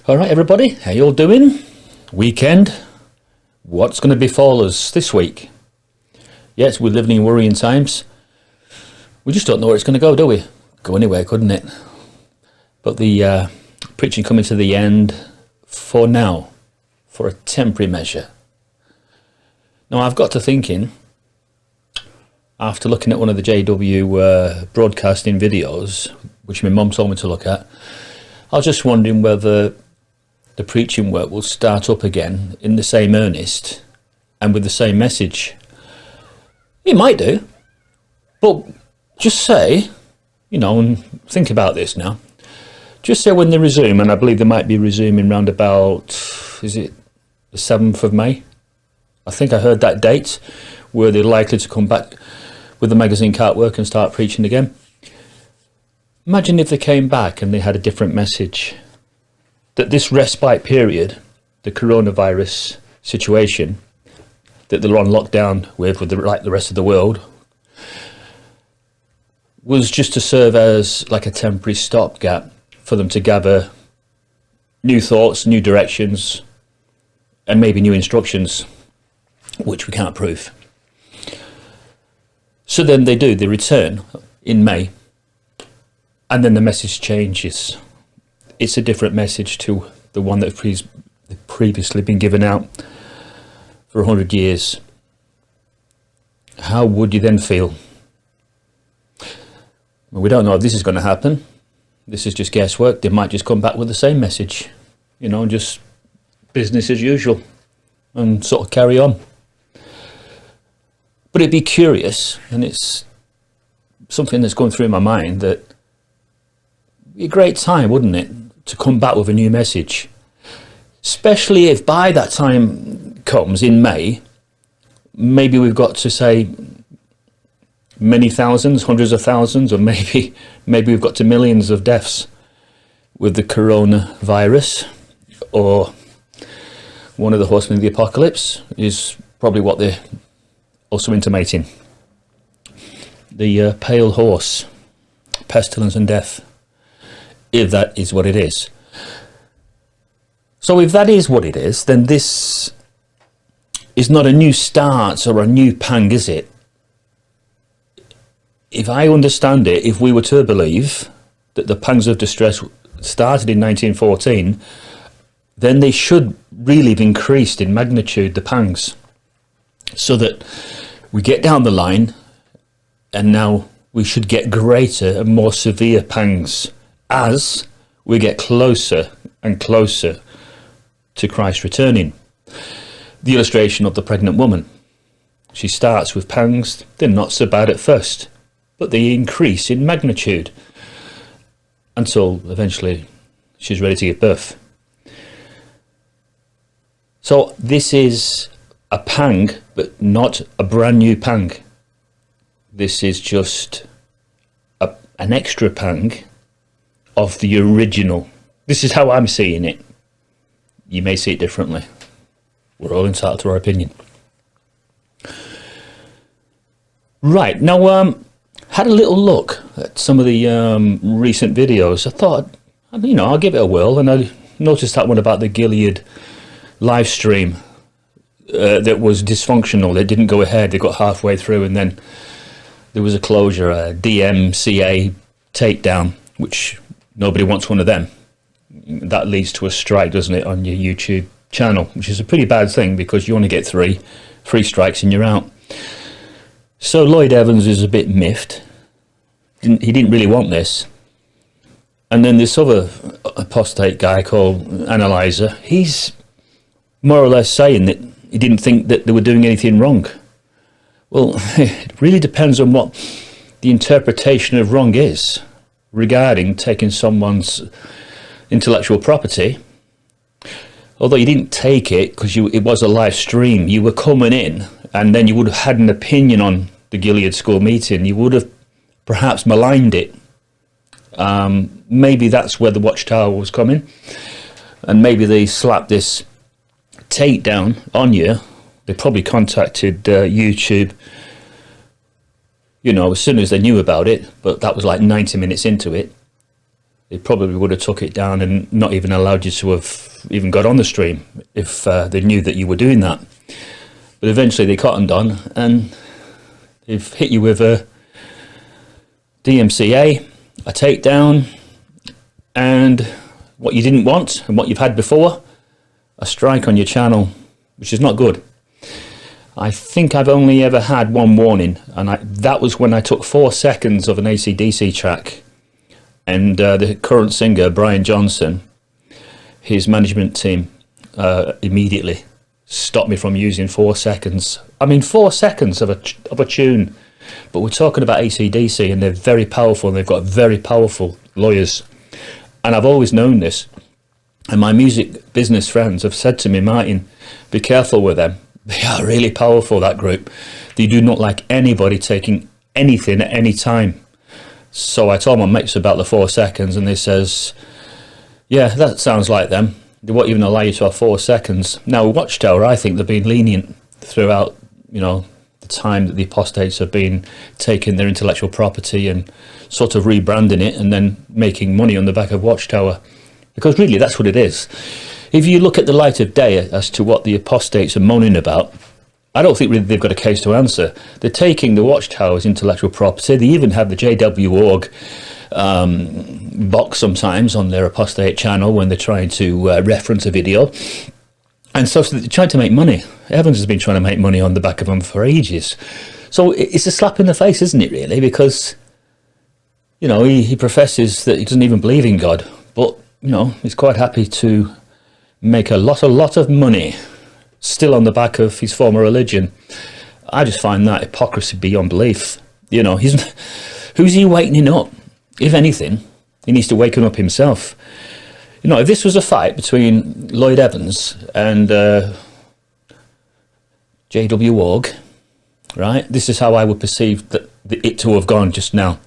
All right, everybody, how you all doing? Weekend. What's going to befall us this week? Yes, we're living in worrying times. We just don't know where it's going to go, do we? Go anywhere, couldn't it? But the preaching coming to the end for now, for a temporary measure. Now, I've got to thinking, after looking at one of the JW broadcasting videos, which my mum told me to look at, I was just wondering whether the preaching work will start up again in the same earnest and with the same message. It might do, but just say, and think about this now. Just say when they resume, and I believe they might be resuming round about, is it the 7th of May? I think I heard that date, where they're likely to come back with the magazine cart work and start preaching again. Imagine if they came back and they had a different message. That this respite period, the coronavirus situation, that they're on lockdown with like the rest of the world, was just to serve as like a temporary stopgap for them to gather new thoughts, new directions, and maybe new instructions, which we can't prove. So then they return in May, and then the message changes. It's a different message to the one that previously been given out for 100 years. How would you then feel? Well, we don't know if this is going to happen. This is just guesswork. They might just come back with the same message, just business as usual and sort of carry on. But it'd be curious, and it's something that's going through my mind, that it'd be a great time, wouldn't it, to come back with a new message, especially if by that time comes in May, maybe we've got to say many thousands, hundreds of thousands, or maybe we've got to millions of deaths with the coronavirus, or one of the horsemen of the apocalypse is probably what they're also intimating. The pale horse, pestilence and death, if that is what it is. So if that is what it is, then this is not a new start or a new pang, is it? If I understand it, if we were to believe that the pangs of distress started in 1914, then they should really have increased in magnitude, the pangs, so that we get down the line and now we should get greater and more severe pangs as we get closer and closer to Christ returning. The illustration of the pregnant woman. She starts with pangs, they're not so bad at first, but they increase in magnitude until eventually she's ready to give birth. So this is a pang, but not a brand new pang. This is just an extra pang of the original. This is how I'm seeing it. You may see it differently. We're all entitled to our opinion. Right, now had a little look at some of the recent videos. I thought, I'll give it a whirl, and I noticed that one about the Gilead live stream that was dysfunctional. It didn't go ahead. They got halfway through, and then there was a closure, a DMCA takedown, which nobody wants one of them. That leads to a strike, doesn't it, on your YouTube channel, which is a pretty bad thing because you only get three strikes and you're out. So Loyd Evans is a bit miffed. He didn't really want this. And then this other apostate guy called Analyzer, he's more or less saying that he didn't think that they were doing anything wrong. Well, it really depends on what the interpretation of wrong is regarding taking someone's intellectual property. Although you didn't take it because it was a live stream, you were coming in and then you would have had an opinion on the Gilead school meeting. You would have perhaps maligned it. Maybe that's where the watchtower was coming, and maybe they slapped this takedown on you. They probably contacted YouTube, as soon as they knew about it, but that was like 90 minutes into it. they probably would have took it down and not even allowed you to have even got on the stream if they knew that you were doing that. But eventually they cottoned on and they've hit you with a DMCA, a takedown, and what you didn't want and what you've had before, a strike on your channel, which is not good. I think I've only ever had one warning, and that was when I took 4 seconds of an AC/DC track, and the current singer, Brian Johnson, his management team immediately stopped me from using 4 seconds. I mean, 4 seconds of a tune, but we're talking about AC/DC, and they're very powerful, and they've got very powerful lawyers. And I've always known this, and my music business friends have said to me, Martin, be careful with them. They are really powerful, that group. They do not like anybody taking anything at any time. So I told my mates about the 4 seconds, and they says, yeah, that sounds like them. They won't even allow you to have 4 seconds. Now, Watchtower, I think they've been lenient throughout, the time that the apostates have been taking their intellectual property and sort of rebranding it and then making money on the back of Watchtower. Because really, that's what it is. If you look at the light of day as to what the apostates are moaning about, I don't think really they've got a case to answer. They're taking the Watchtower's intellectual property. They even have the JW.org box sometimes on their apostate channel when they're trying to reference a video. And so they're trying to make money. Evans has been trying to make money on the back of them for ages. So it's a slap in the face, isn't it, really? Because, he professes that he doesn't even believe in God. But, he's quite happy to make a lot of money still on the back of his former religion. I just find that hypocrisy beyond belief. Who's he wakening up? If anything, he needs to waken up himself. If this was a fight between Loyd Evans and JW.org, right, this is how I would perceive it to have gone just now.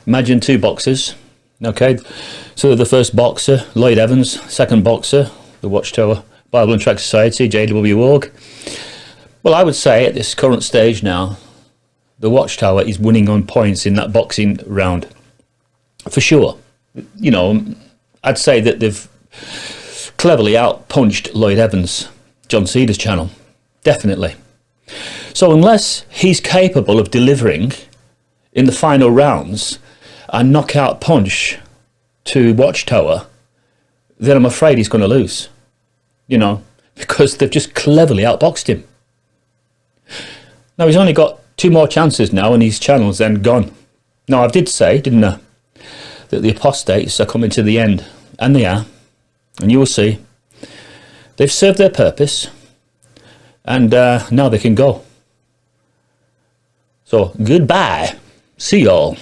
Imagine 2 boxers, okay? So the first boxer, Loyd Evans, second boxer, the Watchtower Bible and Tract Society, JW.org. Well, I would say at this current stage now, the Watchtower is winning on points in that boxing round. For sure. I'd say that they've cleverly outpunched Loyd Evans, John Cedar's channel. Definitely. So unless he's capable of delivering in the final rounds a knockout punch to Watchtower, then I'm afraid he's going to lose. Because they've just cleverly outboxed him. Now he's only got 2 more chances now, and his channel's then gone. Now I did say, didn't I, that the apostates are coming to the end, and they are, and you will see. They've served their purpose, and now they can go. So goodbye. See y'all.